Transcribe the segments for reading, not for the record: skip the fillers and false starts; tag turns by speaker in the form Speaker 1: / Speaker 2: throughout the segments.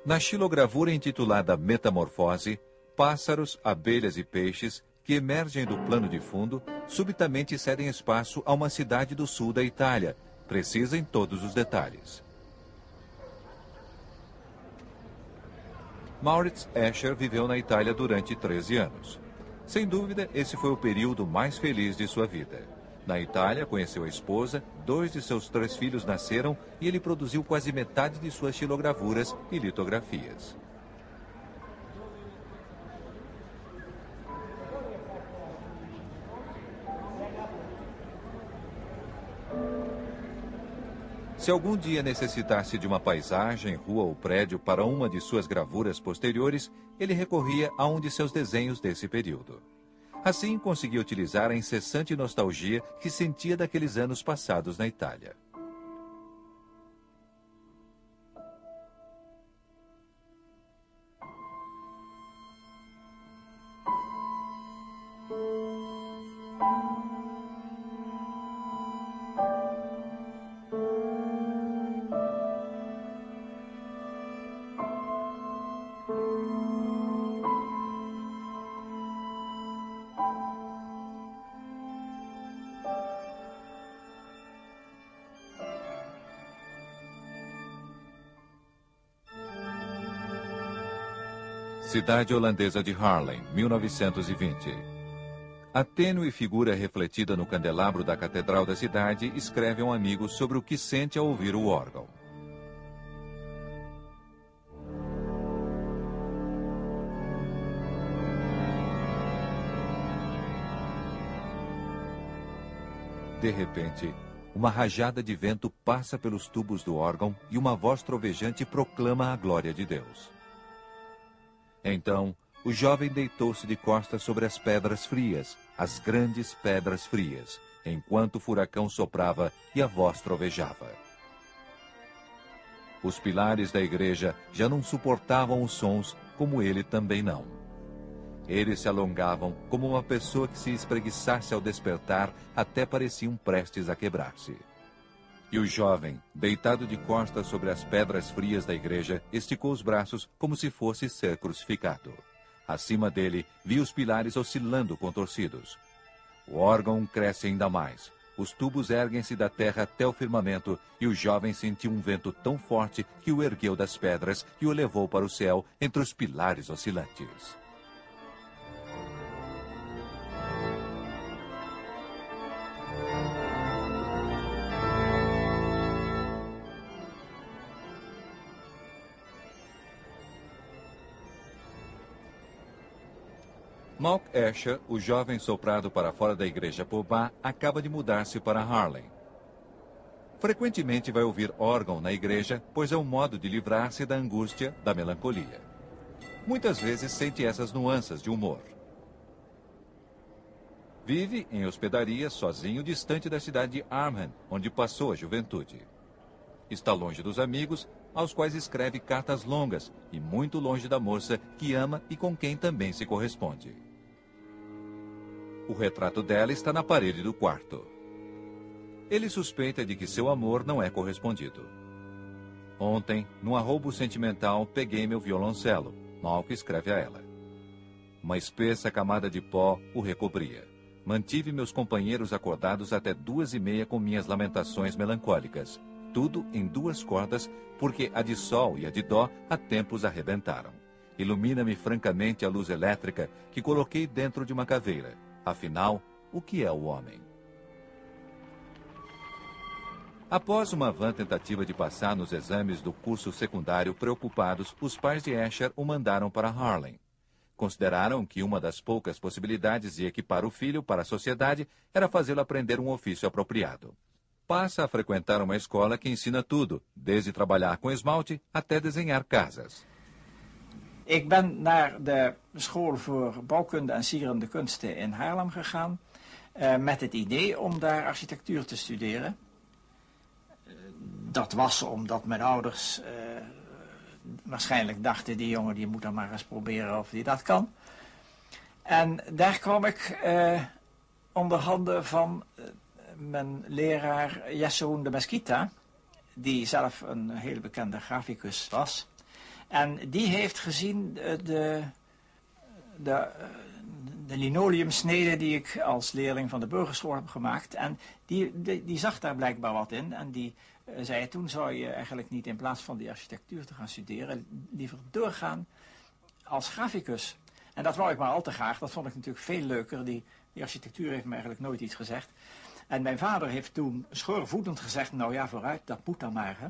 Speaker 1: Na xilogravura intitulada Metamorfose, pássaros, abelhas e peixes que emergem do plano de fundo subitamente cedem espaço a uma cidade do sul da Itália, precisa em todos os detalhes. Maurits Escher viveu na Itália durante 13 anos. Sem dúvida, esse foi o período mais feliz de sua vida. Na Itália, conheceu a esposa, 2 de seus 3 filhos nasceram e ele produziu quase metade de suas xilogravuras e litografias. Se algum dia necessitasse de uma paisagem, rua ou prédio para uma de suas gravuras posteriores, ele recorria a um de seus desenhos desse período. Assim, conseguia utilizar a incessante nostalgia que sentia daqueles anos passados na Itália. Cidade holandesa de Haarlem, 1920. A tênue figura refletida no candelabro da catedral da cidade escreve a um amigo sobre o que sente ao ouvir o órgão. De repente, uma rajada de vento passa pelos tubos do órgão e uma voz trovejante proclama a glória de Deus. Então, o jovem deitou-se de costas sobre as pedras frias, as grandes pedras frias, enquanto o furacão soprava e a voz trovejava. Os pilares da igreja já não suportavam os sons, como ele também não. Eles se alongavam como uma pessoa que se espreguiçasse ao despertar, até pareciam prestes a quebrar-se. E o jovem, deitado de costas sobre as pedras frias da igreja, esticou os braços como se fosse ser crucificado. Acima dele, vi os pilares oscilando contorcidos. O órgão cresce ainda mais. Os tubos erguem-se da terra até o firmamento, e o jovem sentiu um vento tão forte que o ergueu das pedras e o levou para o céu entre os pilares oscilantes. Malk Escher, o jovem soprado para fora da igreja Pobá, acaba de mudar-se para Haarlem. Frequentemente vai ouvir órgão na igreja, pois é um modo de livrar-se da angústia, da melancolia. Muitas vezes sente essas nuances de humor. Vive em hospedaria sozinho, distante da cidade de Arnhem, onde passou a juventude. Está longe dos amigos, aos quais escreve cartas longas, e muito longe da moça que ama e com quem também se corresponde. O retrato dela está na parede do quarto. Ele suspeita de que seu amor não é correspondido. Ontem, num arroubo sentimental, peguei meu violoncelo. Malk escreve a ela. Uma espessa camada de pó o recobria. Mantive meus companheiros acordados até 2h30 com minhas lamentações melancólicas. Tudo em 2 cordas, porque a de sol e a de dó há tempos arrebentaram. Ilumina-me francamente a luz elétrica que coloquei dentro de uma caveira. Afinal, o que é o homem? Após uma vã tentativa de passar nos exames do curso secundário preocupados, os pais de Escher o mandaram para Haarlem. Consideraram que uma das poucas possibilidades de equipar o filho para a sociedade era fazê-lo aprender um ofício apropriado. Passa a frequentar uma escola que ensina tudo, desde trabalhar com esmalte até desenhar casas.
Speaker 2: Ik ben naar de school voor bouwkunde en sierende kunsten in Haarlem gegaan met het idee om daar architectuur te studeren. Dat was omdat mijn ouders waarschijnlijk dachten, die jongen die moet dan maar eens proberen of die dat kan. En daar kwam ik onder handen van mijn leraar Yassoun de Mesquita, die zelf een heel bekende graficus was. En die heeft gezien de linoleumsneden die ik als leerling van de burgerschool heb gemaakt. En die zag daar blijkbaar wat in. En die zei, toen zou je eigenlijk niet in plaats van die architectuur te gaan studeren, liever doorgaan als graficus. En dat wou ik maar al te graag. Dat vond ik natuurlijk veel leuker. Die architectuur heeft me eigenlijk nooit iets gezegd. En mijn vader heeft toen schoorvoetend gezegd, nou ja, vooruit, dat moet dan maar, hè.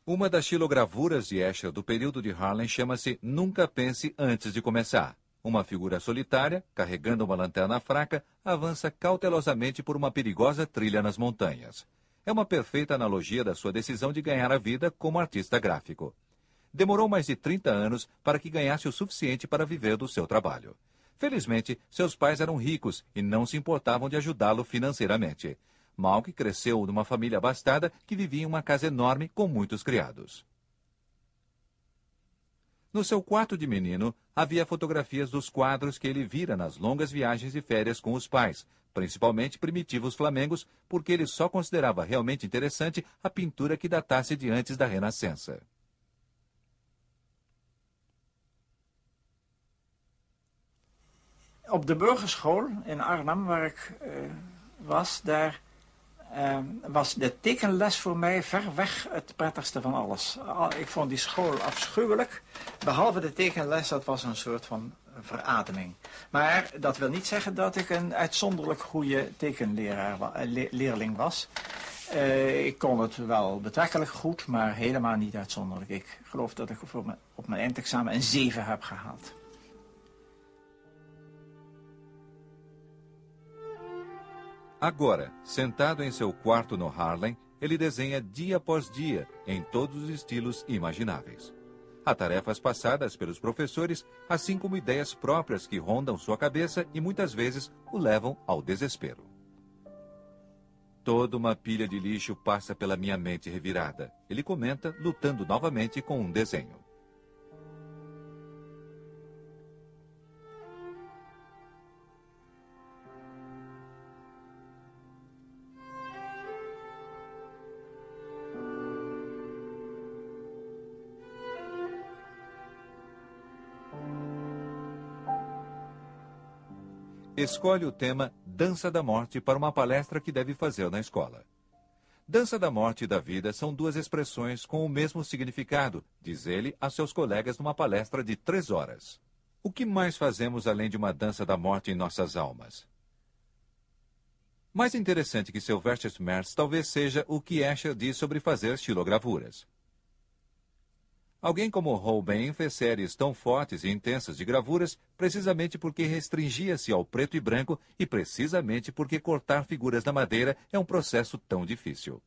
Speaker 1: Uma das xilogravuras de Escher do período de Harlem chama-se Nunca Pense Antes de Começar. Uma figura solitária, carregando uma lanterna fraca, avança cautelosamente por uma perigosa trilha nas montanhas. É uma perfeita analogia da sua decisão de ganhar a vida como artista gráfico. Demorou mais de 30 anos para que ganhasse o suficiente para viver do seu trabalho. Felizmente, seus pais eram ricos e não se importavam de ajudá-lo financeiramente. Malk cresceu numa família abastada que vivia em uma casa enorme com muitos criados. No seu quarto de menino, havia fotografias dos quadros que ele vira nas longas viagens de férias com os pais, principalmente primitivos flamengos, porque ele só considerava realmente interessante a pintura que datasse de antes da Renascença.
Speaker 2: Op de burgerschool in Arnhem, waar ik was, daar was de tekenles voor mij ver weg het prettigste van alles. Ik vond die school afschuwelijk. Behalve de tekenles, dat was een soort van verademing. Maar dat wil niet zeggen dat ik een uitzonderlijk goede tekenleerling was. Ik kon het wel betrekkelijk goed, maar helemaal niet uitzonderlijk. Ik geloof dat ik op mijn eindexamen een 7 heb gehaald.
Speaker 1: Agora, sentado em seu quarto no Harlem, ele desenha dia após dia, em todos os estilos imagináveis. Há tarefas passadas pelos professores, assim como ideias próprias que rondam sua cabeça e muitas vezes o levam ao desespero. Toda uma pilha de lixo passa pela minha mente revirada. Ele comenta, lutando novamente com um desenho. Escolhe o tema Dança da Morte para uma palestra que deve fazer na escola. Dança da Morte e da Vida são duas expressões com o mesmo significado, diz ele a seus colegas numa palestra de 3 horas. O que mais fazemos além de uma dança da morte em nossas almas? Mais interessante que Sylvester Merz talvez seja o que Escher diz sobre fazer xilogravuras. Alguém como Holbein fez séries tão fortes e intensas de gravuras precisamente porque restringia-se ao preto e branco e precisamente porque cortar figuras na madeira é um processo tão difícil.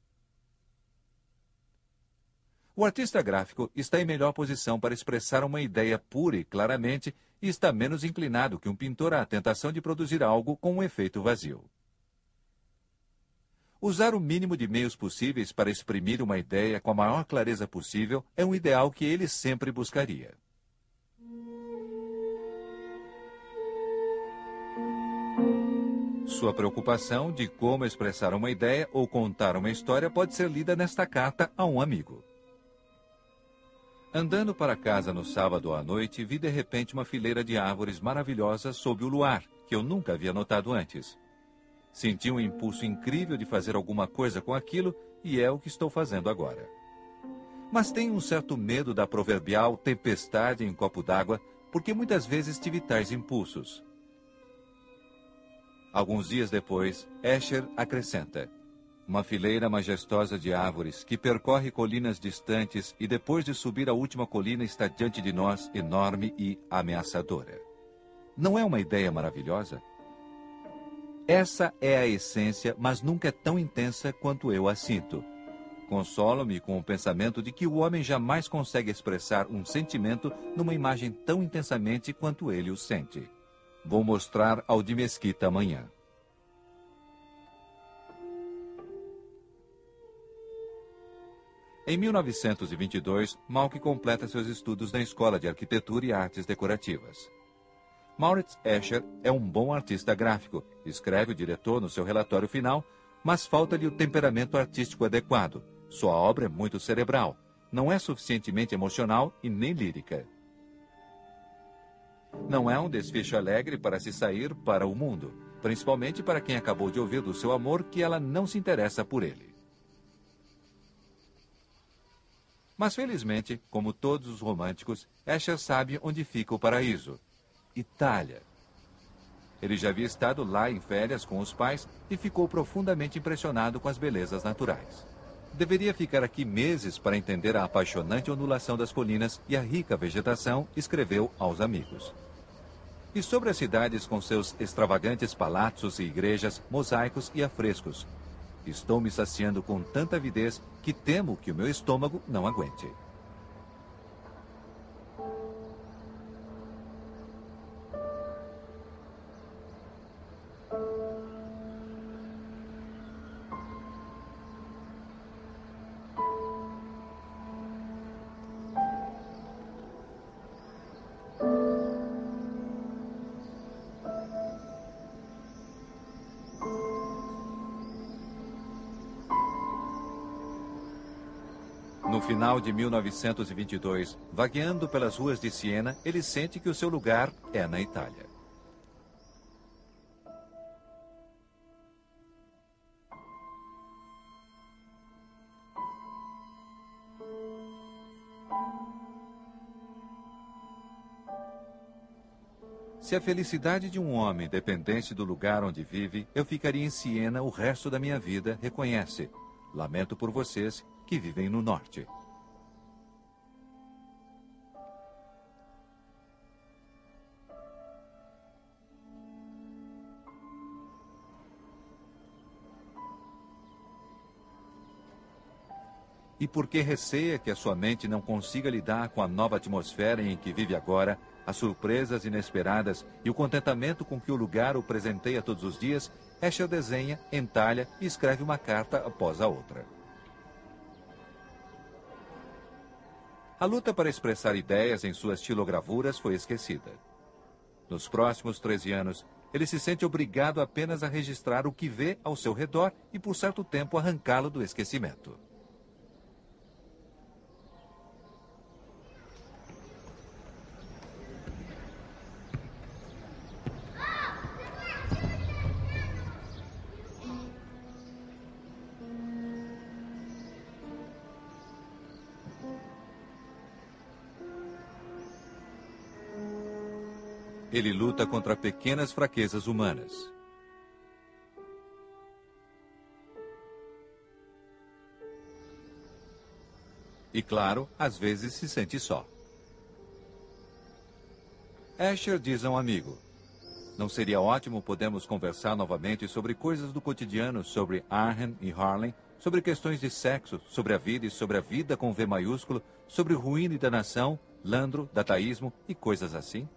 Speaker 1: O artista gráfico está em melhor posição para expressar uma ideia pura e claramente e está menos inclinado que um pintor à tentação de produzir algo com um efeito vazio. Usar o mínimo de meios possíveis para exprimir uma ideia com a maior clareza possível é um ideal que ele sempre buscaria. Sua preocupação de como expressar uma ideia ou contar uma história pode ser lida nesta carta a um amigo. Andando para casa no sábado à noite, vi de repente uma fileira de árvores maravilhosas sob o luar, que eu nunca havia notado antes. Senti um impulso incrível de fazer alguma coisa com aquilo e é o que estou fazendo agora. Mas tenho um certo medo da proverbial tempestade em copo d'água, porque muitas vezes tive tais impulsos. Alguns dias depois, Escher acrescenta: uma fileira majestosa de árvores que percorre colinas distantes e depois de subir a última colina está diante de nós, enorme e ameaçadora. Não é uma ideia maravilhosa? Essa é a essência, mas nunca é tão intensa quanto eu a sinto. Consolo-me com o pensamento de que o homem jamais consegue expressar um sentimento numa imagem tão intensamente quanto ele o sente. Vou mostrar ao de Mesquita amanhã. Em 1922, Malk completa seus estudos na Escola de Arquitetura e Artes Decorativas. Mauritz Escher é um bom artista gráfico, escreve o diretor no seu relatório final, mas falta-lhe o temperamento artístico adequado. Sua obra é muito cerebral. não é suficientemente emocional e nem lírica. Não é um desfecho alegre para se sair para o mundo, principalmente para quem acabou de ouvir do seu amor que ela não se interessa por ele. Mas felizmente, como todos os românticos, Escher sabe onde fica o paraíso: Itália. Ele já havia estado lá em férias com os pais e ficou profundamente impressionado com as belezas naturais. Deveria ficar aqui meses para entender a apaixonante ondulação das colinas e a rica vegetação, escreveu aos amigos. E sobre as cidades com seus extravagantes palácios e igrejas, mosaicos e afrescos. Estou me saciando com tanta avidez que temo que o meu estômago não aguente. No final de 1922, vagueando pelas ruas de Siena, ele sente que o seu lugar é na Itália. Se a felicidade de um homem dependesse do lugar onde vive, eu ficaria em Siena o resto da minha vida, reconhece. Lamento por vocês que vivem no norte. E porque receia que a sua mente não consiga lidar com a nova atmosfera em que vive agora, as surpresas inesperadas e o contentamento com que o lugar o presenteia todos os dias, Escher desenha, entalha e escreve uma carta após a outra. A luta para expressar ideias em suas estilogravuras foi esquecida. Nos próximos 13 anos, ele se sente obrigado apenas a registrar o que vê ao seu redor e, por certo tempo, arrancá-lo do esquecimento. Ele luta contra pequenas fraquezas humanas. E, claro, às vezes se sente só. Escher diz a um amigo: não seria ótimo podermos conversar novamente sobre coisas do cotidiano, sobre Arnhem e Harlem, sobre questões de sexo, sobre a vida e sobre a vida com V maiúsculo, sobre ruína e danação, Landro, dadaísmo e coisas assim?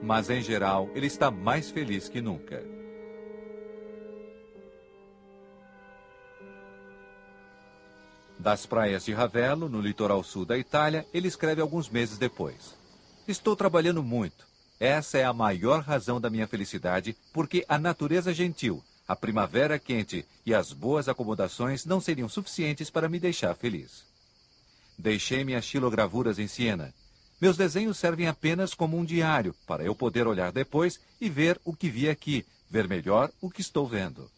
Speaker 1: Mas, em geral, ele está mais feliz que nunca. Das praias de Ravello, no litoral sul da Itália, ele escreve alguns meses depois: estou trabalhando muito. Essa é a maior razão da minha felicidade, porque a natureza gentil, a primavera quente e as boas acomodações não seriam suficientes para me deixar feliz. Deixei minhas estilogravuras em Siena. Meus desenhos servem apenas como um diário, para eu poder olhar depois e ver o que vi aqui, ver melhor o que estou vendo.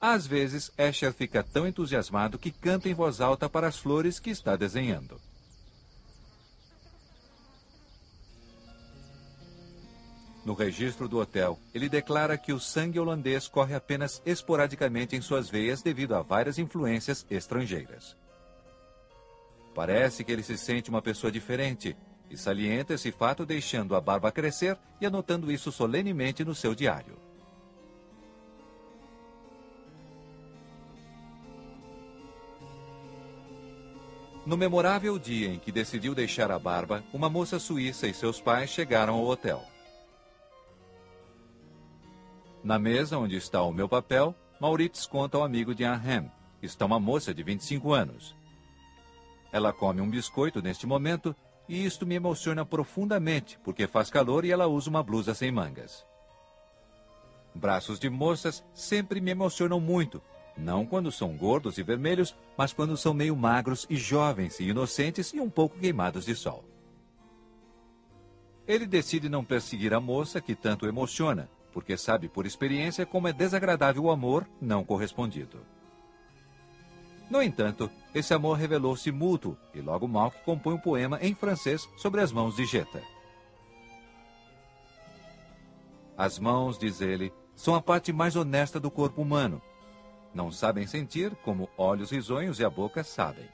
Speaker 1: Às vezes, Escher fica tão entusiasmado que canta em voz alta para as flores que está desenhando. No registro do hotel, ele declara que o sangue holandês corre apenas esporadicamente em suas veias devido a várias influências estrangeiras. Parece que ele se sente uma pessoa diferente e salienta esse fato deixando a barba crescer e anotando isso solenemente no seu diário. No memorável dia em que decidiu deixar a barba, uma moça suíça e seus pais chegaram ao hotel. Na mesa onde está o meu papel, Maurits conta ao amigo de Arnhem. Está uma moça de 25 anos. Ela come um biscoito neste momento e isto me emociona profundamente, porque faz calor e ela usa uma blusa sem mangas. Braços de moças sempre me emocionam muito, não quando são gordos e vermelhos, mas quando são meio magros e jovens e inocentes e um pouco queimados de sol. Ele decide não perseguir a moça que tanto o emociona, porque sabe por experiência como é desagradável o amor não correspondido. No entanto, esse amor revelou-se mútuo e logo Malk compõe um poema em francês sobre as mãos de Jeta. As mãos, diz ele, são a parte mais honesta do corpo humano. Não sabem sentir como olhos risonhos e a boca sabem.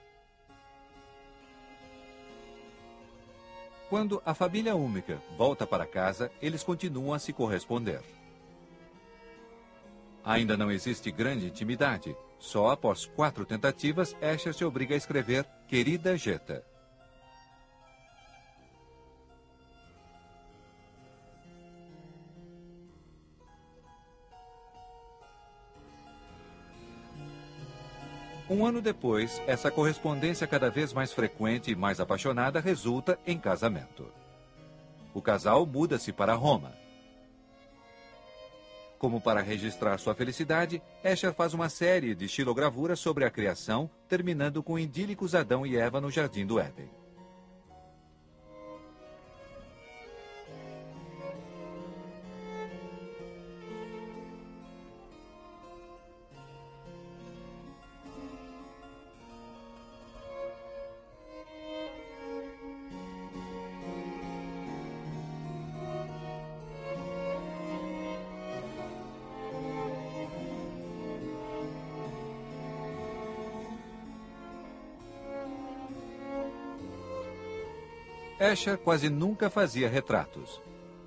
Speaker 1: Quando a família Úmica volta para casa, eles continuam a se corresponder. Ainda não existe grande intimidade. Só após 4 tentativas, Escher se obriga a escrever Querida Jeta. Um ano depois, essa correspondência cada vez mais frequente e mais apaixonada resulta em casamento. O casal muda-se para Roma. Como para registrar sua felicidade, Escher faz uma série de xilogravuras sobre a criação, terminando com idílicos Adão e Eva no Jardim do Éden. Escher quase nunca fazia retratos.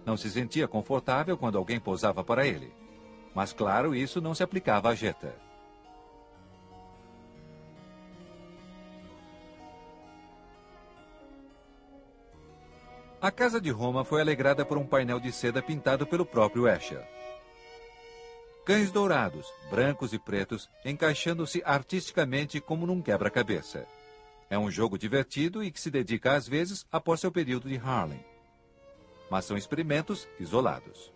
Speaker 1: Não se sentia confortável quando alguém posava para ele. Mas, claro, isso não se aplicava a Jeta. A casa de Roma foi alegrada por um painel de seda pintado pelo próprio Escher. Cães dourados, brancos e pretos, encaixando-se artisticamente como num quebra-cabeça. É um jogo divertido e que se dedica às vezes após seu período de Harlem. Mas são experimentos isolados.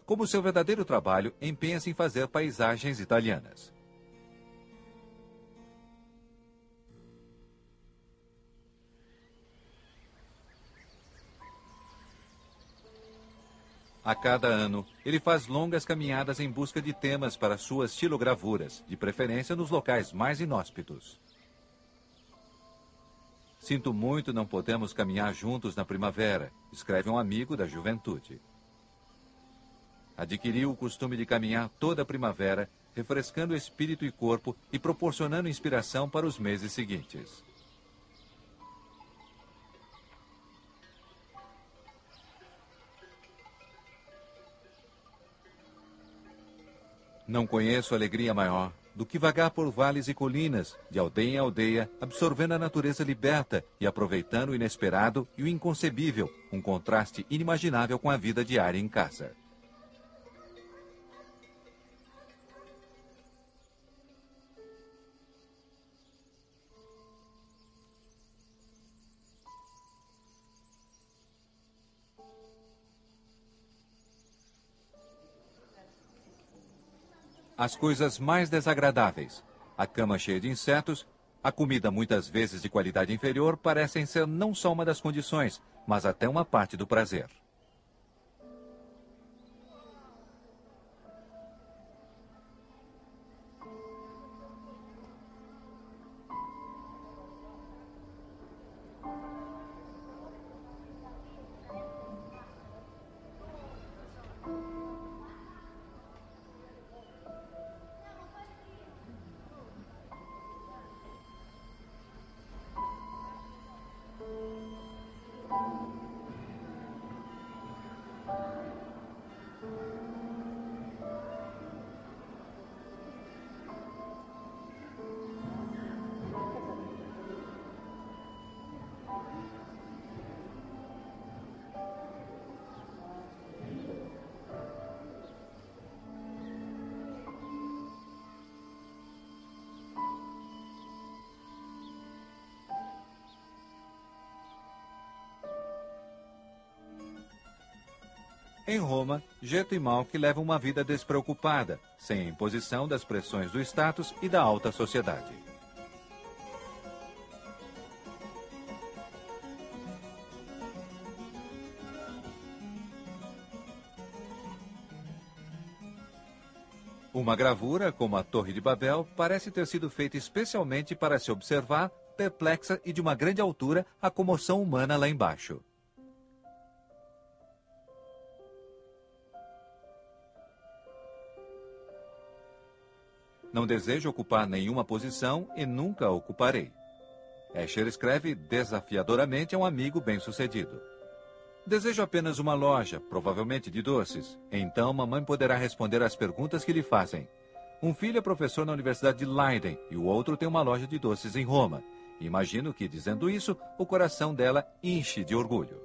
Speaker 1: Como seu verdadeiro trabalho, empenha-se em fazer paisagens italianas. A cada ano, ele faz longas caminhadas em busca de temas para suas xilogravuras, de preferência nos locais mais inóspitos. Sinto muito não podemos caminhar juntos na primavera, escreve um amigo da juventude. Adquiriu o costume de caminhar toda a primavera, refrescando espírito e corpo e proporcionando inspiração para os meses seguintes. Não conheço alegria maior do que vagar por vales e colinas, de aldeia em aldeia, absorvendo a natureza liberta e aproveitando o inesperado e o inconcebível, um contraste inimaginável com a vida diária em casa. As coisas mais desagradáveis, a cama cheia de insetos, a comida muitas vezes de qualidade inferior, parecem ser não só uma das condições, mas até uma parte do prazer. Em Roma, Geto e Malk levam uma vida despreocupada, sem a imposição das pressões do status e da alta sociedade. Uma gravura, como a Torre de Babel, parece ter sido feita especialmente para se observar, perplexa e de uma grande altura, a comoção humana lá embaixo. Não desejo ocupar nenhuma posição e nunca a ocuparei. Escher escreve desafiadoramente a um amigo bem-sucedido. Desejo apenas uma loja, provavelmente de doces. Então mamãe poderá responder às perguntas que lhe fazem. Um filho é professor na Universidade de Leiden e o outro tem uma loja de doces em Roma. Imagino que, dizendo isso, o coração dela enche de orgulho.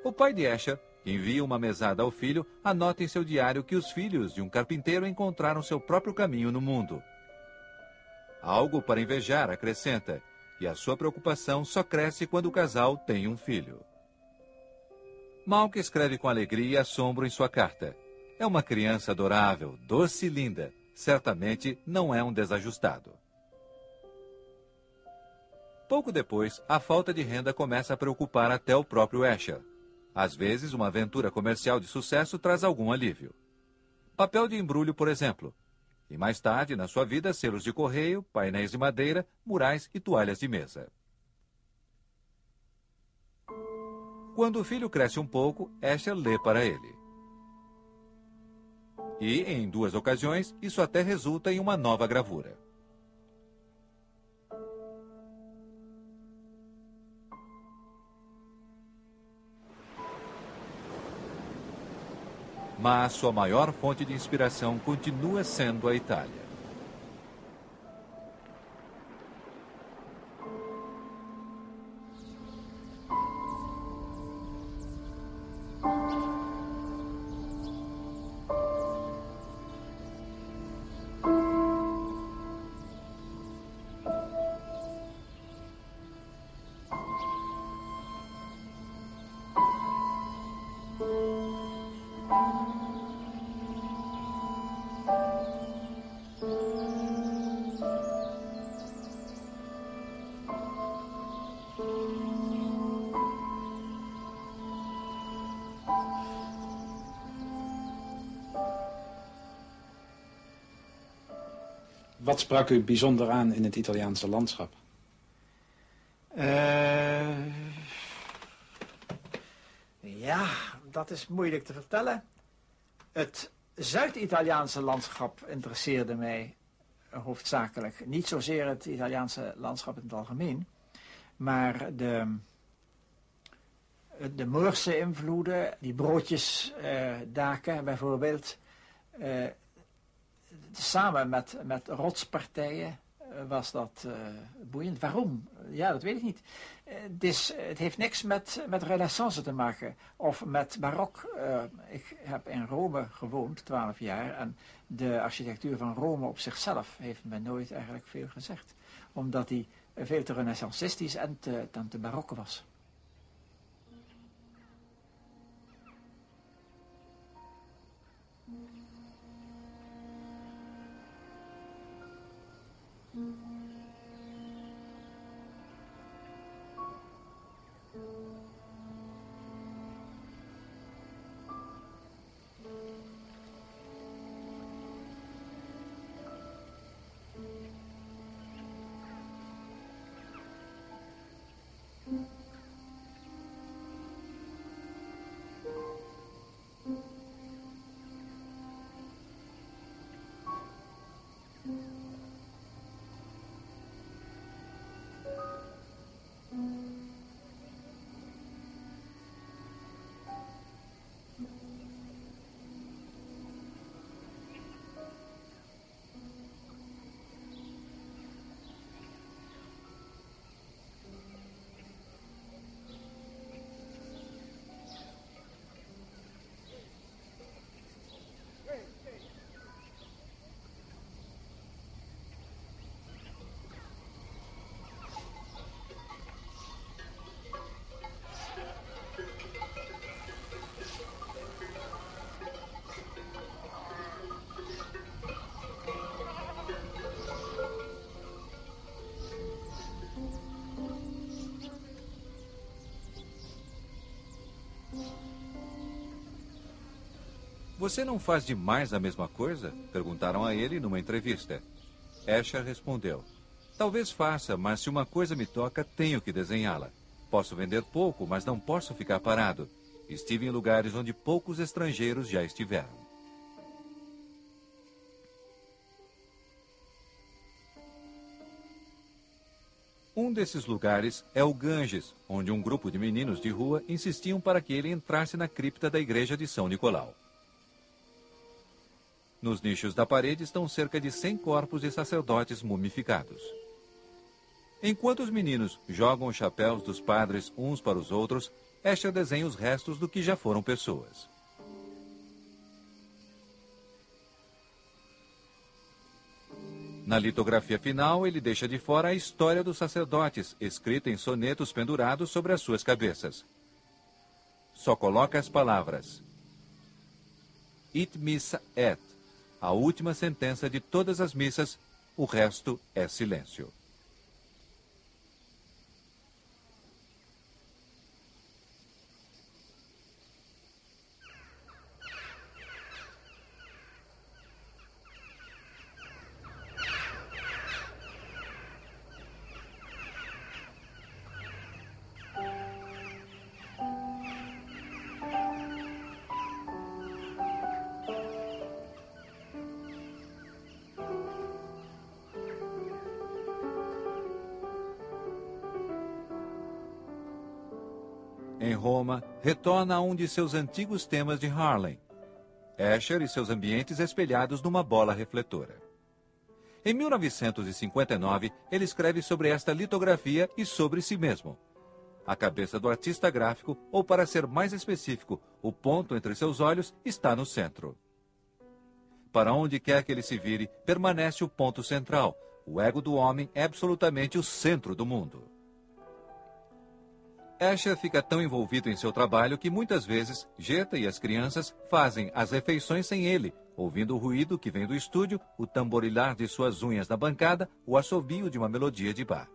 Speaker 1: O pai de Escher envia uma mesada ao filho, anota em seu diário que os filhos de um carpinteiro encontraram seu próprio caminho no mundo. Algo para invejar, acrescenta, e a sua preocupação só cresce quando o casal tem um filho. Malk escreve com alegria e assombro em sua carta. É uma criança adorável, doce e linda. Certamente não é um desajustado. Pouco depois, a falta de renda começa a preocupar até o próprio Escher. Às vezes, uma aventura comercial de sucesso traz algum alívio. Papel de embrulho, por exemplo. E mais tarde, na sua vida, selos de correio, painéis de madeira, murais e toalhas de mesa. Quando o filho cresce um pouco, Escher lê para ele. E, em 2 ocasiões, isso até resulta em uma nova gravura. Mas sua maior fonte de inspiração continua sendo a Itália.
Speaker 3: Wat sprak u bijzonder aan in het Italiaanse landschap?
Speaker 2: Ja, dat is moeilijk te vertellen. Het Zuid-Italiaanse landschap interesseerde mij hoofdzakelijk. Niet zozeer het Italiaanse landschap in het algemeen, maar de Moorse invloeden, die broodjesdaken bijvoorbeeld, samen met rotspartijen was dat boeiend. Waarom? Ja, dat weet ik niet. Het heeft niks met renaissance te maken of met barok. Ik heb in Rome gewoond, 12 jaar, en de architectuur van Rome op zichzelf heeft me nooit eigenlijk veel gezegd. Omdat die veel te renaissancistisch en te barok was.
Speaker 1: Você não faz demais a mesma coisa? Perguntaram a ele numa entrevista. Escher respondeu: talvez faça, mas se uma coisa me toca, tenho que desenhá-la. Posso vender pouco, mas não posso ficar parado. Estive em lugares onde poucos estrangeiros já estiveram. Um desses lugares é o Ganges, onde um grupo de meninos de rua insistiam para que ele entrasse na cripta da igreja de São Nicolau. Nos nichos da parede estão cerca de 100 corpos de sacerdotes mumificados. Enquanto os meninos jogam os chapéus dos padres uns para os outros, Escher desenha os restos do que já foram pessoas. Na litografia final, ele deixa de fora a história dos sacerdotes, escrita em sonetos pendurados sobre as suas cabeças. Só coloca as palavras It missa et, a última sentença de todas as missas, o resto é silêncio. Em Roma, retorna a um de seus antigos temas de Harlem, Escher e seus ambientes espelhados numa bola refletora. Em 1959, ele escreve sobre esta litografia e sobre si mesmo. A cabeça do artista gráfico, ou para ser mais específico, o ponto entre seus olhos, está no centro. Para onde quer que ele se vire, permanece o ponto central. O ego do homem é absolutamente o centro do mundo. Escher fica tão envolvido em seu trabalho que muitas vezes Jeta e as crianças fazem as refeições sem ele, ouvindo o ruído que vem do estúdio, o tamborilar de suas unhas na bancada, o assobio de uma melodia de bar.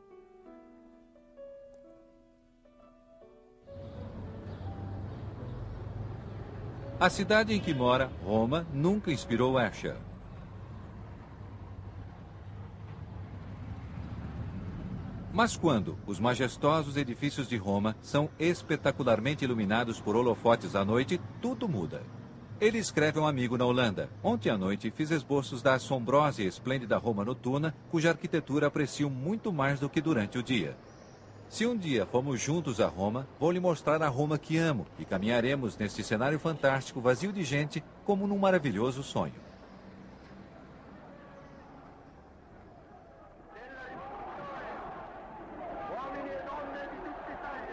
Speaker 1: A cidade em que mora, Roma, nunca inspirou Escher. Mas quando os majestosos edifícios de Roma são espetacularmente iluminados por holofotes à noite, tudo muda. Ele escreve a um amigo na Holanda: ontem à noite fiz esboços da assombrosa e esplêndida Roma noturna, cuja arquitetura aprecio muito mais do que durante o dia. Se um dia formos juntos a Roma, vou lhe mostrar a Roma que amo e caminharemos neste cenário fantástico vazio de gente como num maravilhoso sonho.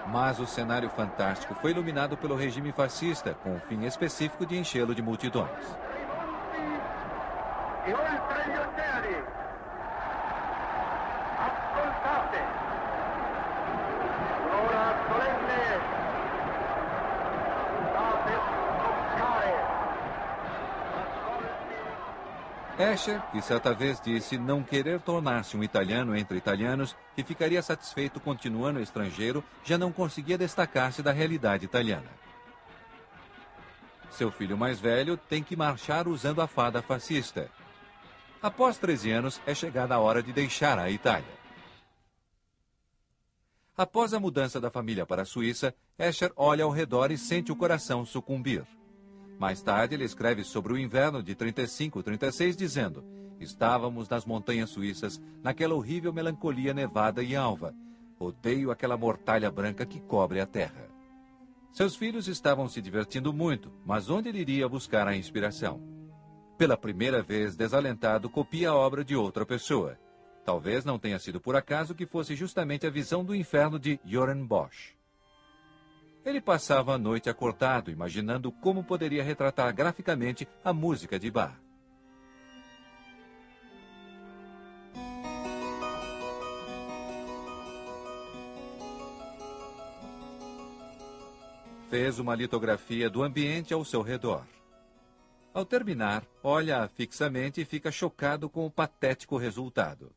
Speaker 1: Mas o cenário fantástico foi iluminado pelo regime fascista, com o fim específico de enchê-lo de multidões. Escher, que certa vez disse não querer tornar-se um italiano entre italianos e ficaria satisfeito continuando estrangeiro, já não conseguia destacar-se da realidade italiana. Seu filho mais velho tem que marchar usando a fada fascista. Após 13 anos, é chegada a hora de deixar a Itália. Após a mudança da família para a Suíça, Escher olha ao redor e sente o coração sucumbir. Mais tarde, ele escreve sobre o inverno de 35-36, dizendo: estávamos nas montanhas suíças, naquela horrível melancolia nevada e alva. Odeio aquela mortalha branca que cobre a terra. Seus filhos estavam se divertindo muito, mas onde ele iria buscar a inspiração? Pela primeira vez, desalentado, copia a obra de outra pessoa. Talvez não tenha sido por acaso que fosse justamente a visão do inferno de Johann Bosch. Ele passava a noite acordado, imaginando como poderia retratar graficamente a música de Bach. Fez uma litografia do ambiente ao seu redor. Ao terminar, olha-a fixamente e fica chocado com o patético resultado.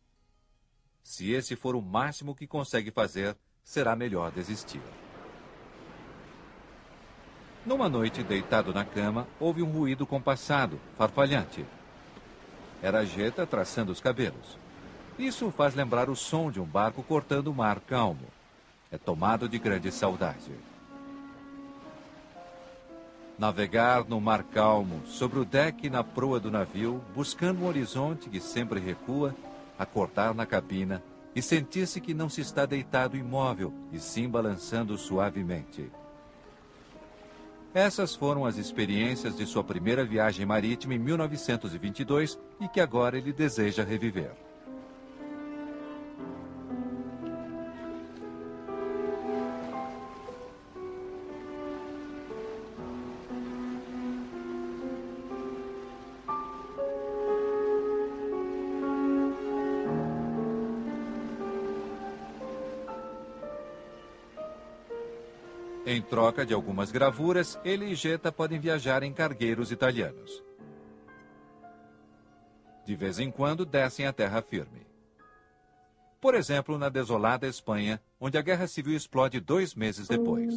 Speaker 1: Se esse for o máximo que consegue fazer, será melhor desistir. Numa noite, deitado na cama, houve um ruído compassado, farfalhante. Era Jeta traçando os cabelos. Isso o faz lembrar o som de um barco cortando o mar calmo. É tomado de grande saudade. Navegar no mar calmo, sobre o deck e na proa do navio, buscando um horizonte que sempre recua, acordar na cabina e sentir-se que não se está deitado imóvel, e sim balançando suavemente. Essas foram as experiências de sua primeira viagem marítima em 1922 e que agora ele deseja reviver. Em troca de algumas gravuras, ele e Jeta podem viajar em cargueiros italianos. De vez em quando, descem à terra firme. Por exemplo, na desolada Espanha, onde a guerra civil explode 2 meses depois.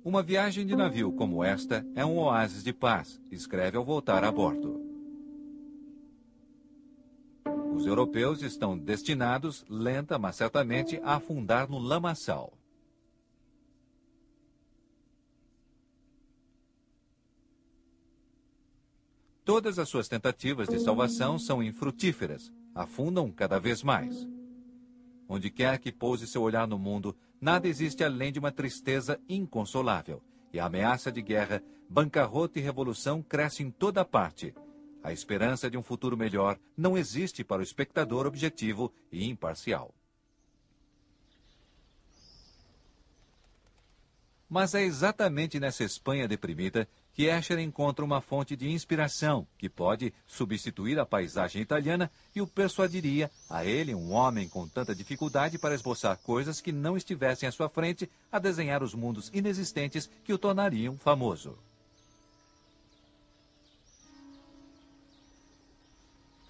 Speaker 1: Uma viagem de navio como esta é um oásis de paz, escreve ao voltar a bordo. Os europeus estão destinados, lenta, mas certamente, a afundar no lamaçal. Todas as suas tentativas de salvação são infrutíferas, afundam cada vez mais. Onde quer que pouse seu olhar no mundo, nada existe além de uma tristeza inconsolável, e a ameaça de guerra, bancarrota e revolução cresce em toda parte. A esperança de um futuro melhor não existe para o espectador objetivo e imparcial. Mas é exatamente nessa Espanha deprimida que Escher encontra uma fonte de inspiração que pode substituir a paisagem italiana e o persuadiria, a ele, um homem com tanta dificuldade para esboçar coisas que não estivessem à sua frente, a desenhar os mundos inexistentes que o tornariam famoso.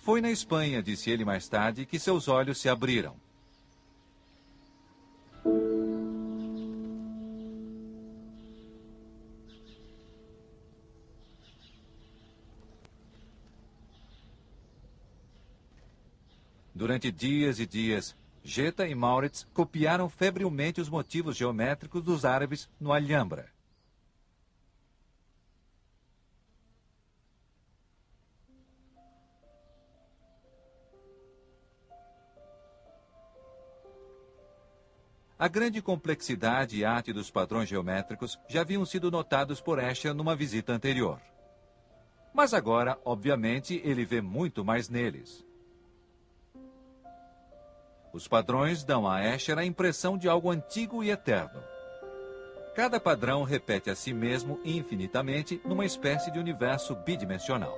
Speaker 1: Foi na Espanha, disse ele mais tarde, que seus olhos se abriram. Durante dias e dias, Jeta e Maurits copiaram febrilmente os motivos geométricos dos árabes no Alhambra. A grande complexidade e arte dos padrões geométricos já haviam sido notados por Escher numa visita anterior. Mas agora, obviamente, ele vê muito mais neles. Os padrões dão a Escher a impressão de algo antigo e eterno. Cada padrão repete a si mesmo infinitamente numa espécie de universo bidimensional.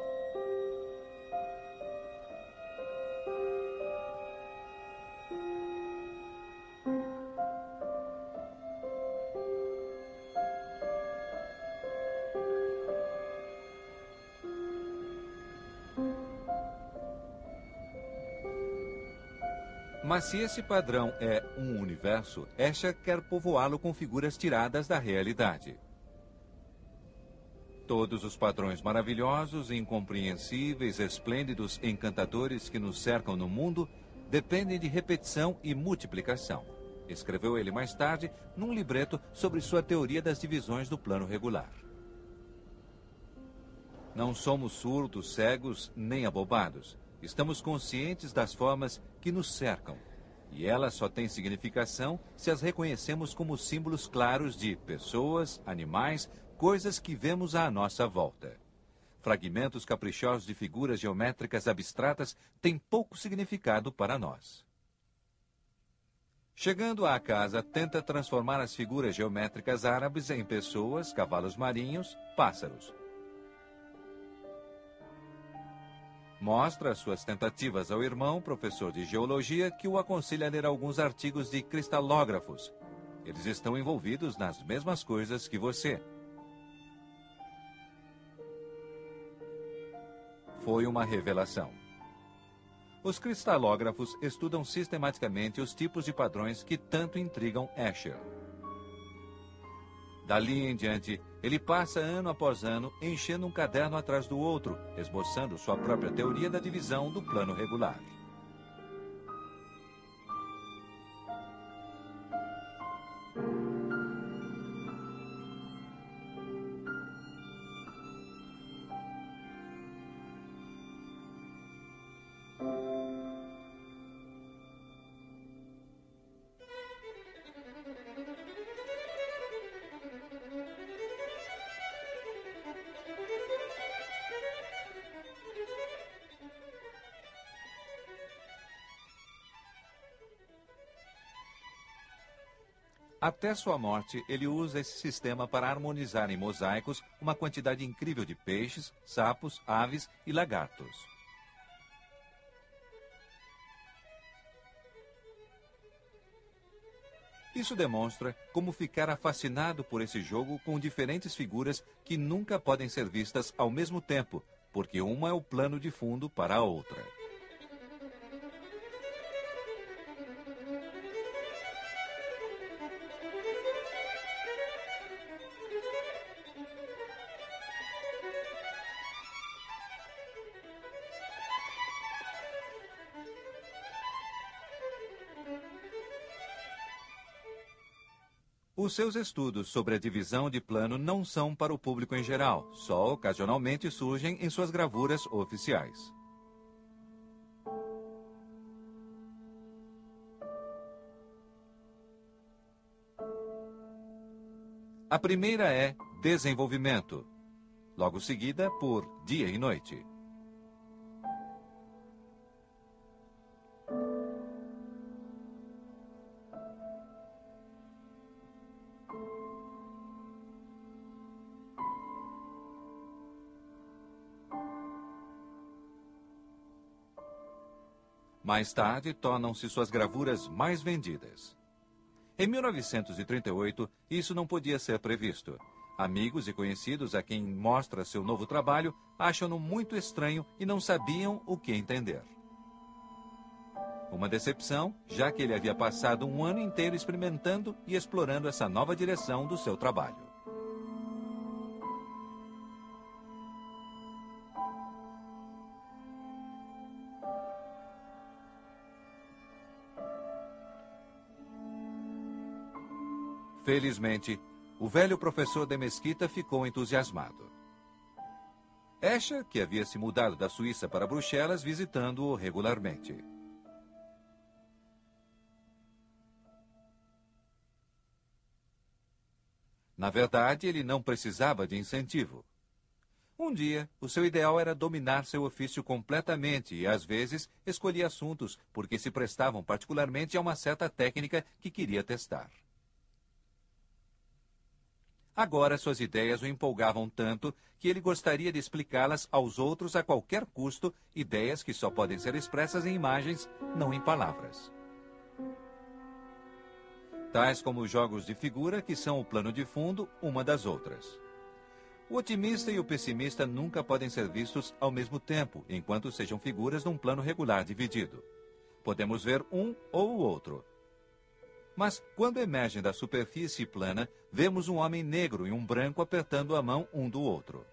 Speaker 1: Mas se esse padrão é um universo, Escher quer povoá-lo com figuras tiradas da realidade. Todos os padrões maravilhosos, incompreensíveis, esplêndidos, encantadores que nos cercam no mundo dependem de repetição e multiplicação, escreveu ele mais tarde num libreto sobre sua teoria das divisões do plano regular. Não somos surdos, cegos, nem abobados. Estamos conscientes das formas que nos cercam, e elas só têm significação se as reconhecemos como símbolos claros de pessoas, animais, coisas que vemos à nossa volta. Fragmentos caprichosos de figuras geométricas abstratas têm pouco significado para nós. Chegando à casa, tenta transformar as figuras geométricas árabes em pessoas, cavalos marinhos, pássaros. Mostra suas tentativas ao irmão, professor de geologia, que o aconselha a ler alguns artigos de cristalógrafos. Eles estão envolvidos nas mesmas coisas que você. Foi uma revelação. Os cristalógrafos estudam sistematicamente os tipos de padrões que tanto intrigam Escher. Dali em diante, ele passa ano após ano enchendo um caderno atrás do outro, esboçando sua própria teoria da divisão do plano regular. Até sua morte, ele usa esse sistema para harmonizar em mosaicos uma quantidade incrível de peixes, sapos, aves e lagartos. Isso demonstra como ficara fascinado por esse jogo com diferentes figuras que nunca podem ser vistas ao mesmo tempo, porque uma é o plano de fundo para a outra. Os seus estudos sobre a divisão de plano não são para o público em geral, só ocasionalmente surgem em suas gravuras oficiais. A primeira é desenvolvimento, logo seguida por dia e noite. Mais tarde, tornam-se suas gravuras mais vendidas. Em 1938, isso não podia ser previsto. Amigos e conhecidos a quem mostra seu novo trabalho acham-no muito estranho e não sabiam o que entender. Uma decepção, já que ele havia passado um ano inteiro experimentando e explorando essa nova direção do seu trabalho. Felizmente, o velho professor de Mesquita ficou entusiasmado. Escher, que havia se mudado da Suíça para Bruxelas, visitando-o regularmente. Na verdade, ele não precisava de incentivo. Um dia, o seu ideal era dominar seu ofício completamente e, às vezes, escolhia assuntos porque se prestavam particularmente a uma certa técnica que queria testar. Agora suas ideias o empolgavam tanto que ele gostaria de explicá-las aos outros a qualquer custo, ideias que só podem ser expressas em imagens, não em palavras. Tais como os jogos de figura, que são o plano de fundo uma das outras. O otimista e o pessimista nunca podem ser vistos ao mesmo tempo, enquanto sejam figuras num plano regular dividido. Podemos ver um ou o outro. Mas, quando emergem da superfície plana, vemos um homem negro e um branco apertando a mão um do outro.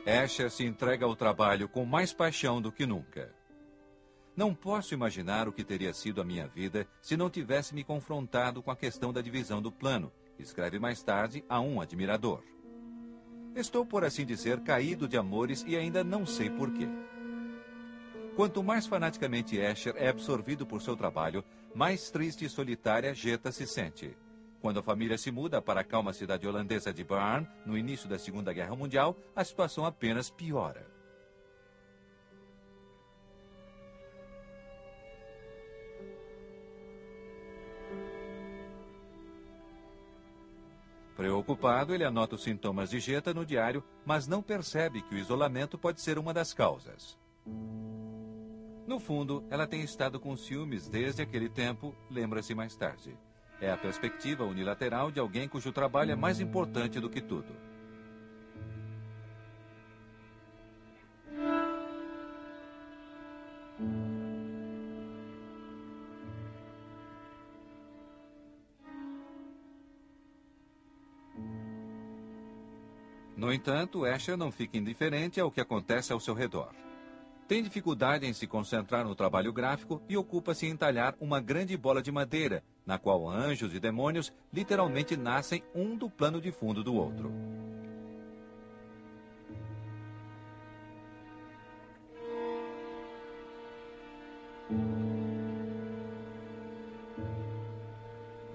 Speaker 1: Escher se entrega ao trabalho com mais paixão do que nunca. Não posso imaginar o que teria sido a minha vida se não tivesse me confrontado com a questão da divisão do plano, escreve mais tarde a um admirador. Estou, por assim dizer, caído de amores e ainda não sei porquê. Quanto mais fanaticamente Escher é absorvido por seu trabalho, mais triste e solitária Jetta se sente. Quando a família se muda para a calma cidade holandesa de Baarn, no início da Segunda Guerra Mundial, a situação apenas piora. Preocupado, ele anota os sintomas de Jetta no diário, mas não percebe que o isolamento pode ser uma das causas. No fundo, ela tem estado com ciúmes desde aquele tempo, lembra-se mais tarde. É a perspectiva unilateral de alguém cujo trabalho é mais importante do que tudo. No entanto, Escher não fica indiferente ao que acontece ao seu redor. Tem dificuldade em se concentrar no trabalho gráfico e ocupa-se em talhar uma grande bola de madeira, na qual anjos e demônios literalmente nascem um do plano de fundo do outro.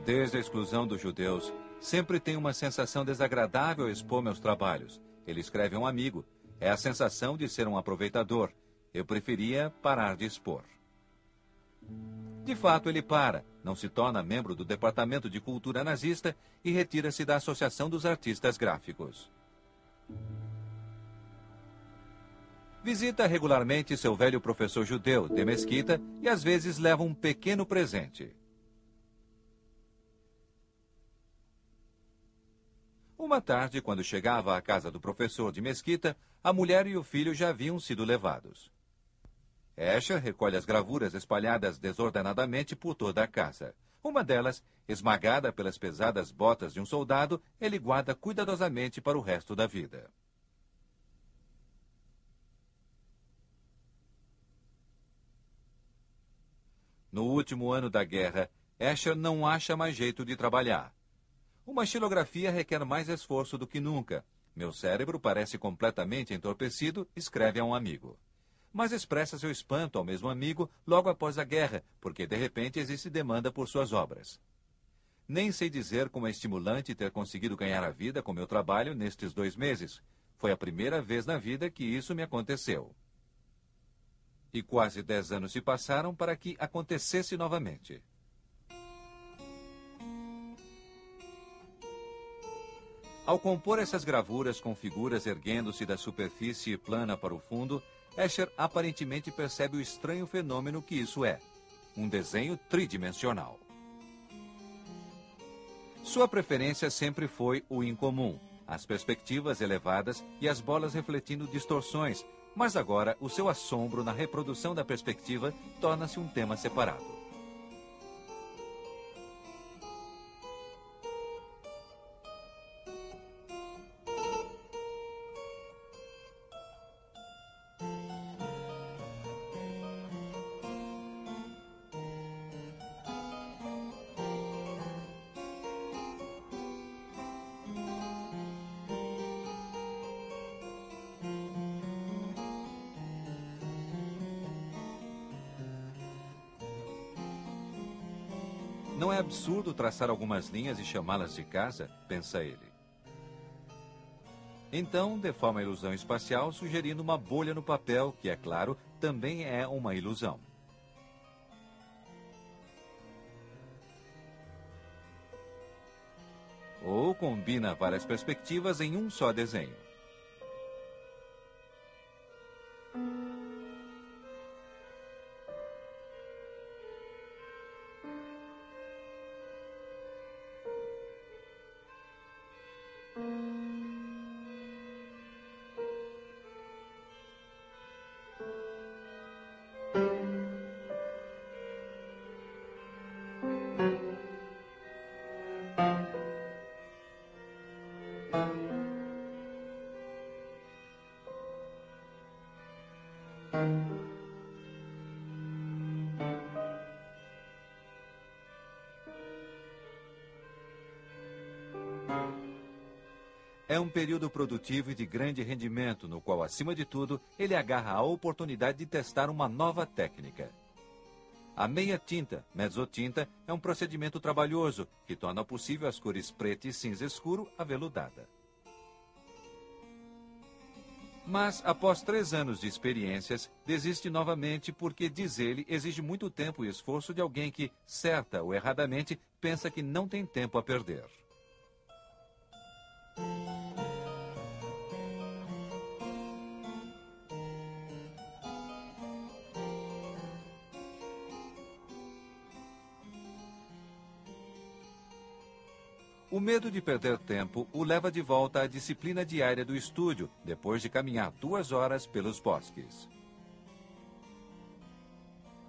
Speaker 1: Desde a exclusão dos judeus, sempre tenho uma sensação desagradável ao expor meus trabalhos. Ele escreve a um amigo. É a sensação de ser um aproveitador. Eu preferia parar de expor. De fato, ele para, não se torna membro do Departamento de Cultura nazista e retira-se da Associação dos Artistas Gráficos. Visita regularmente seu velho professor judeu, de Mesquita, e às vezes leva um pequeno presente. Uma tarde, quando chegava à casa do professor de Mesquita, a mulher e o filho já haviam sido levados. Escher recolhe as gravuras espalhadas desordenadamente por toda a casa. Uma delas, esmagada pelas pesadas botas de um soldado, ele guarda cuidadosamente para o resto da vida. No último ano da guerra, Escher não acha mais jeito de trabalhar. Uma xilografia requer mais esforço do que nunca. Meu cérebro parece completamente entorpecido, escreve a um amigo. Mas expressa seu espanto ao mesmo amigo logo após a guerra, porque de repente existe demanda por suas obras. Nem sei dizer como é estimulante ter conseguido ganhar a vida com meu trabalho nestes 2 meses. Foi a primeira vez na vida que isso me aconteceu. E quase 10 anos se passaram para que acontecesse novamente. Ao compor essas gravuras com figuras erguendo-se da superfície plana para o fundo, Escher aparentemente percebe o estranho fenômeno que isso é: um desenho tridimensional. Sua preferência sempre foi o incomum, as perspectivas elevadas e as bolas refletindo distorções, mas agora o seu assombro na reprodução da perspectiva torna-se um tema separado. Não é absurdo traçar algumas linhas e chamá-las de casa? Pensa ele. Então, deforma a ilusão espacial sugerindo uma bolha no papel, que, é claro, também é uma ilusão. Ou combina várias perspectivas em um só desenho. É um período produtivo e de grande rendimento, no qual, acima de tudo, ele agarra a oportunidade de testar uma nova técnica. A meia-tinta, mezzotinta, é um procedimento trabalhoso, que torna possível as cores preta e cinza escuro aveludada. Mas, após 3 anos de experiências, desiste novamente porque, diz ele, exige muito tempo e esforço de alguém que, certa ou erradamente, pensa que não tem tempo a perder. O medo de perder tempo o leva de volta à disciplina diária do estúdio, depois de caminhar 2 horas pelos bosques.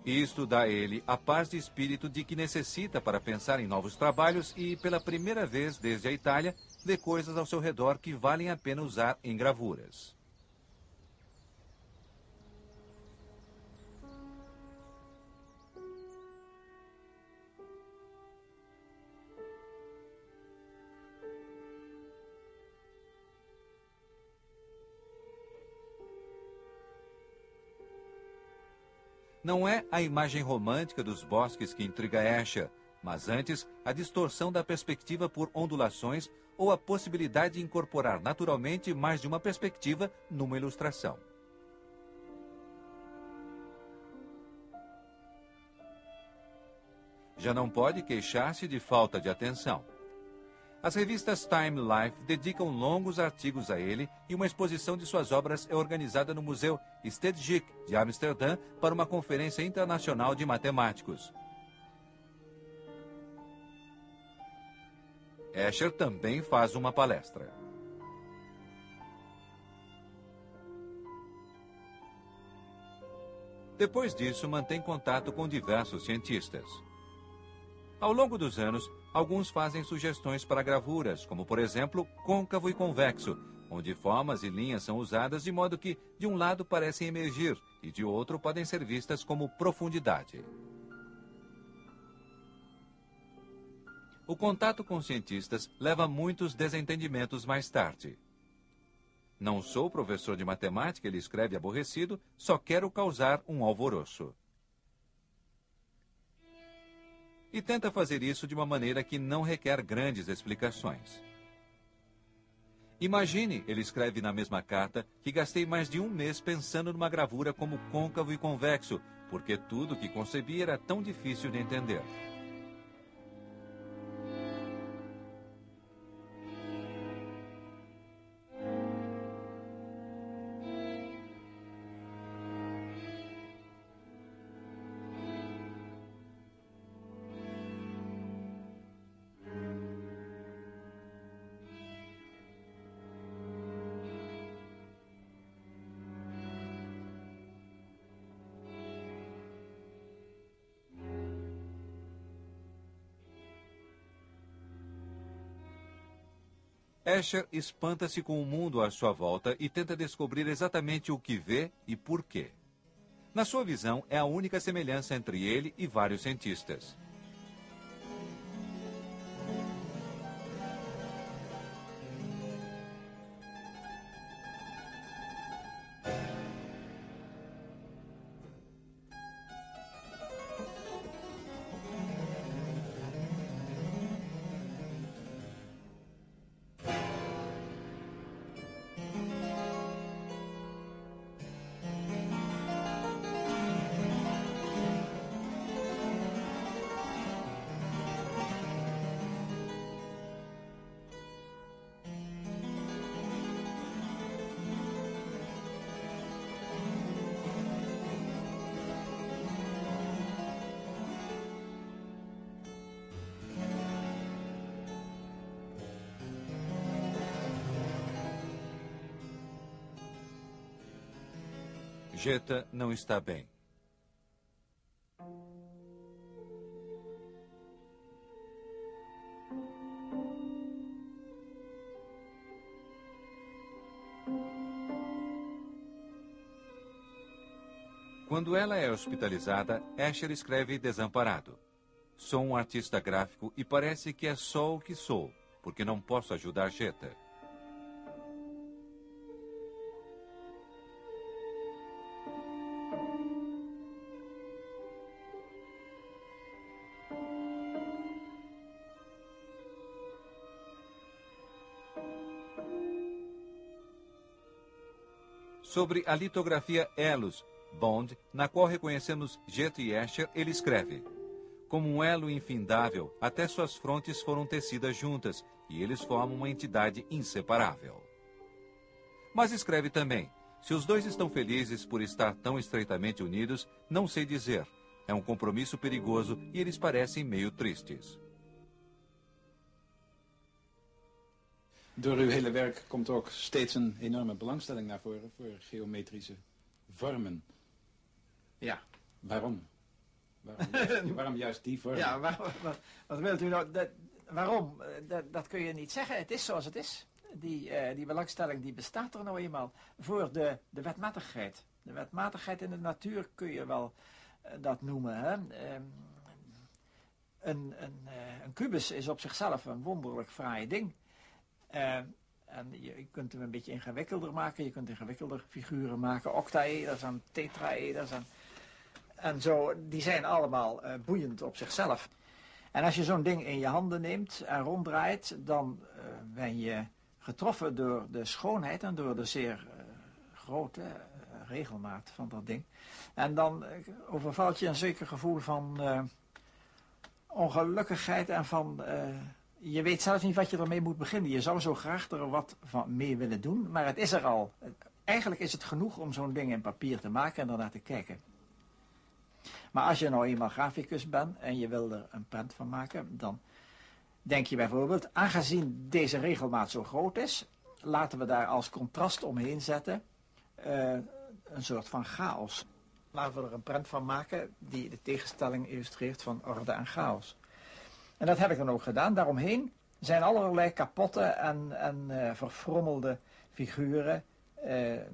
Speaker 1: Isto dá a ele a paz de espírito de que necessita para pensar em novos trabalhos e, pela primeira vez desde a Itália, vê coisas ao seu redor que valem a pena usar em gravuras. Não é a imagem romântica dos bosques que intriga Escher, mas antes a distorção da perspectiva por ondulações ou a possibilidade de incorporar naturalmente mais de uma perspectiva numa ilustração. Já não pode queixar-se de falta de atenção. As revistas Time e Life dedicam longos artigos a ele e uma exposição de suas obras é organizada no Museu Stedelijk de Amsterdã para uma conferência internacional de matemáticos. Escher também faz uma palestra. Depois disso, mantém contato com diversos cientistas. Ao longo dos anos, alguns fazem sugestões para gravuras, como, por exemplo, côncavo e convexo, onde formas e linhas são usadas de modo que, de um lado, parecem emergir e, de outro, podem ser vistas como profundidade. O contato com cientistas leva a muitos desentendimentos mais tarde. Não sou professor de matemática, ele escreve aborrecido, só quero causar um alvoroço. E tenta fazer isso de uma maneira que não requer grandes explicações. Imagine, ele escreve na mesma carta, que gastei mais de 1 mês pensando numa gravura como côncavo e convexo, porque tudo que concebi era tão difícil de entender. Escher espanta-se com o mundo à sua volta e tenta descobrir exatamente o que vê e por quê. Na sua visão, é a única semelhança entre ele e vários cientistas. Jeta não está bem. Quando ela é hospitalizada, Escher escreve desamparado. Sou um artista gráfico e parece que é só o que sou, porque não posso ajudar Jeta. Sobre a litografia Elos, Bond, na qual reconhecemos Jeta e Escher, ele escreve: como um elo infindável, até suas frontes foram tecidas juntas, e eles formam uma entidade inseparável. Mas escreve também: se os dois estão felizes por estar tão estreitamente unidos, não sei dizer. É um compromisso perigoso e eles parecem meio tristes.
Speaker 3: Door uw hele werk komt ook steeds een enorme belangstelling naar voren voor geometrische vormen.
Speaker 2: Ja.
Speaker 3: Waarom? Waarom juist die vorm?
Speaker 2: Ja, wat wilt u nou? Waarom? Dat kun je niet zeggen. Het is zoals het is. Die belangstelling die bestaat er nou eenmaal voor de wetmatigheid. De wetmatigheid in de natuur kun je wel dat noemen. Hè? Een kubus is op zichzelf een wonderlijk fraai ding. En je kunt hem een beetje ingewikkelder maken. Je kunt ingewikkelder figuren maken. Octaeders en tetraeders en zo. Die zijn allemaal boeiend op zichzelf. En als je zo'n ding in je handen neemt en ronddraait, dan ben je getroffen door de schoonheid en door de zeer grote regelmaat van dat ding. En dan overvalt je een zeker gevoel van ongelukkigheid en van... je weet zelf niet wat je ermee moet beginnen. Je zou zo graag er wat van mee willen doen, maar het is er al. Eigenlijk is het genoeg om zo'n ding in papier te maken en ernaar te kijken. Maar als je nou eenmaal graficus bent en je wil er een prent van maken, dan denk je bijvoorbeeld, aangezien deze regelmaat zo groot is, laten we daar als contrast omheen zetten een soort van chaos. Laten we er een prent van maken die de tegenstelling illustreert van orde en chaos. En dat heb ik dan ook gedaan. Daaromheen zijn allerlei kapotte en verfrommelde figuren,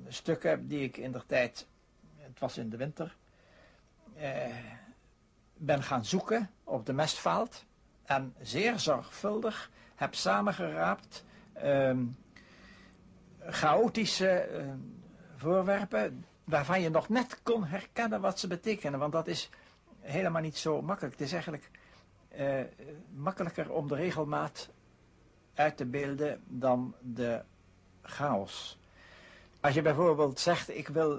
Speaker 2: stukken die ik indertijd, het was in de winter, ben gaan zoeken op de mestvaalt en zeer zorgvuldig heb samengeraapt chaotische voorwerpen waarvan je nog net kon herkennen wat ze betekenen, want dat is helemaal niet zo makkelijk. Het is eigenlijk makkelijker om de regelmaat uit te beelden dan de chaos. Als je bijvoorbeeld zegt,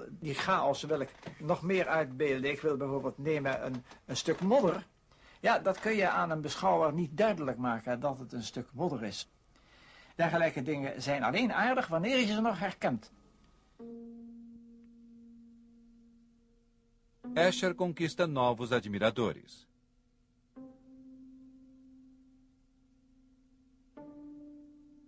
Speaker 2: die chaos wil ik nog meer uitbeelden. Ik wil bijvoorbeeld nemen een stuk modder. Ja, dat kun je aan een beschouwer niet duidelijk maken dat het een stuk modder is. Dergelijke dingen zijn alleen aardig wanneer je ze nog herkent.
Speaker 1: Escher conquista novos admiradores.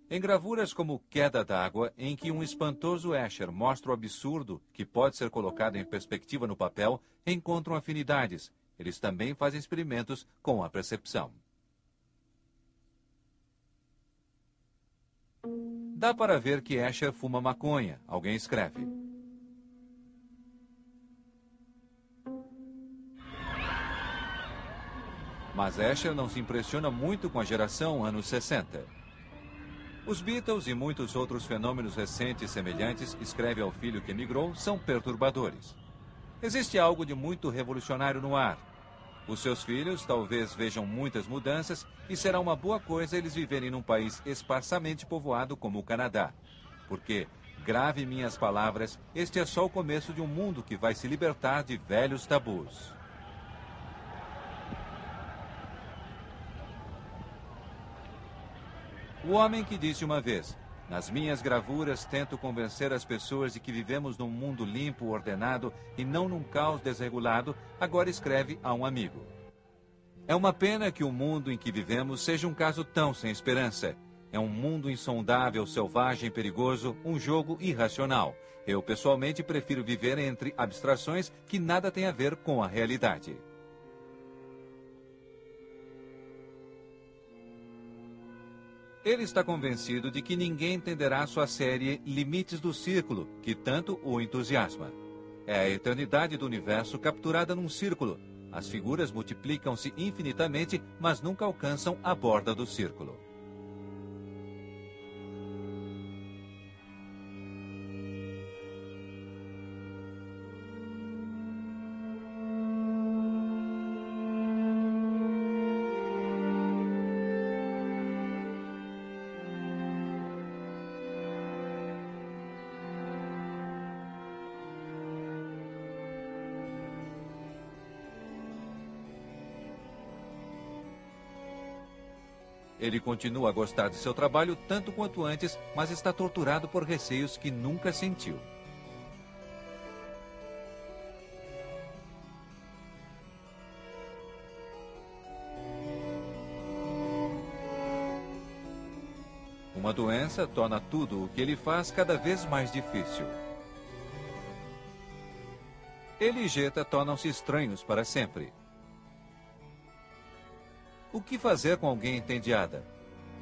Speaker 1: Em gravuras como Queda d'Água, em que espantoso Escher mostra o absurdo que pode ser colocado em perspectiva no papel, encontram afinidades. Eles também fazem experimentos com a percepção. Dá para ver que Escher fuma maconha, alguém escreve. Mas Escher não se impressiona muito com a geração anos 60. Os Beatles e muitos outros fenômenos recentes semelhantes, escreve ao filho que emigrou, são perturbadores. Existe algo de muito revolucionário no ar. Os seus filhos talvez vejam muitas mudanças e será uma boa coisa eles viverem num país esparsamente povoado como o Canadá. Porque, grave minhas palavras, este é só o começo de um mundo que vai se libertar de velhos tabus. O homem que disse uma vez, nas minhas gravuras tento convencer as pessoas de que vivemos num mundo limpo, ordenado e não num caos desregulado, agora escreve a um amigo. É uma pena que o mundo em que vivemos seja um caso tão sem esperança. É um mundo insondável, selvagem, perigoso, um jogo irracional. Eu, pessoalmente, prefiro viver entre abstrações que nada têm a ver com a realidade. Ele está convencido de que ninguém entenderá sua série Limites do Círculo, que tanto o entusiasma. É a eternidade do universo capturada num círculo. As figuras multiplicam-se infinitamente, mas nunca alcançam a borda do círculo. Ele continua a gostar de seu trabalho tanto quanto antes, mas está torturado por receios que nunca sentiu. Uma doença torna tudo o que ele faz cada vez mais difícil. Ele e Jeta tornam-se estranhos para sempre. O que fazer com alguém entediada?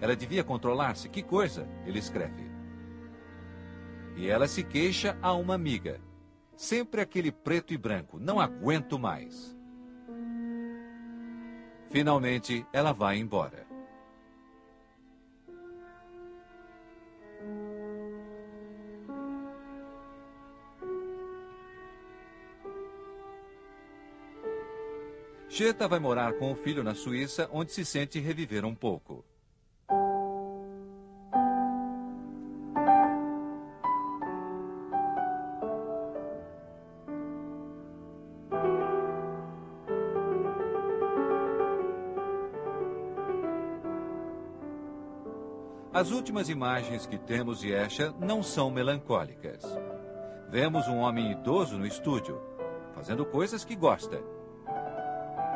Speaker 1: Ela devia controlar-se. Que coisa? Ele escreve. E ela se queixa a uma amiga. Sempre aquele preto e branco. Não aguento mais. Finalmente, ela vai embora. Jeta vai morar com o filho na Suíça, onde se sente reviver um pouco. As últimas imagens que temos de Escher não são melancólicas. Vemos um homem idoso no estúdio, fazendo coisas que gosta,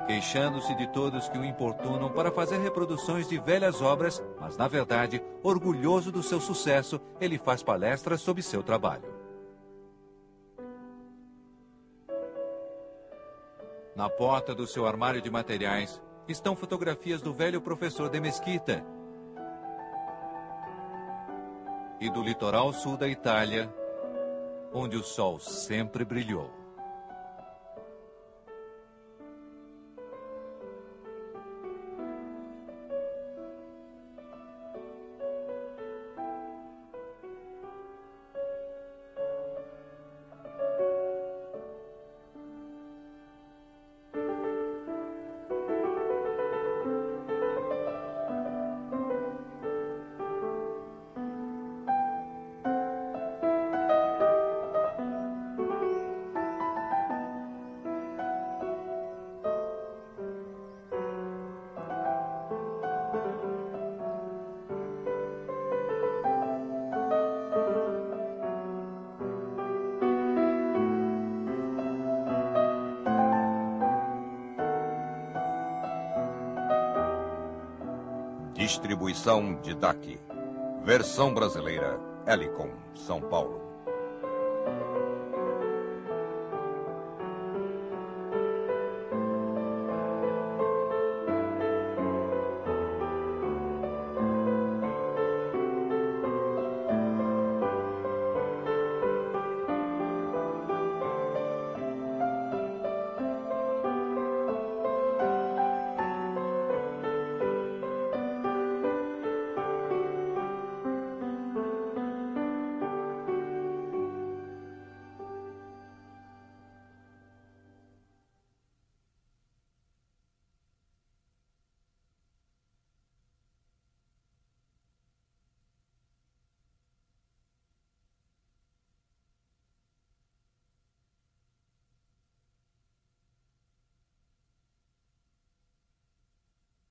Speaker 1: queixando-se de todos que o importunam para fazer reproduções de velhas obras, mas, na verdade, orgulhoso do seu sucesso, ele faz palestras sobre seu trabalho. Na porta do seu armário de materiais estão fotografias do velho professor de Mesquita e do litoral sul da Itália, onde o sol sempre brilhou.
Speaker 4: Distribuição Didac. Versão brasileira, Helicon, São Paulo.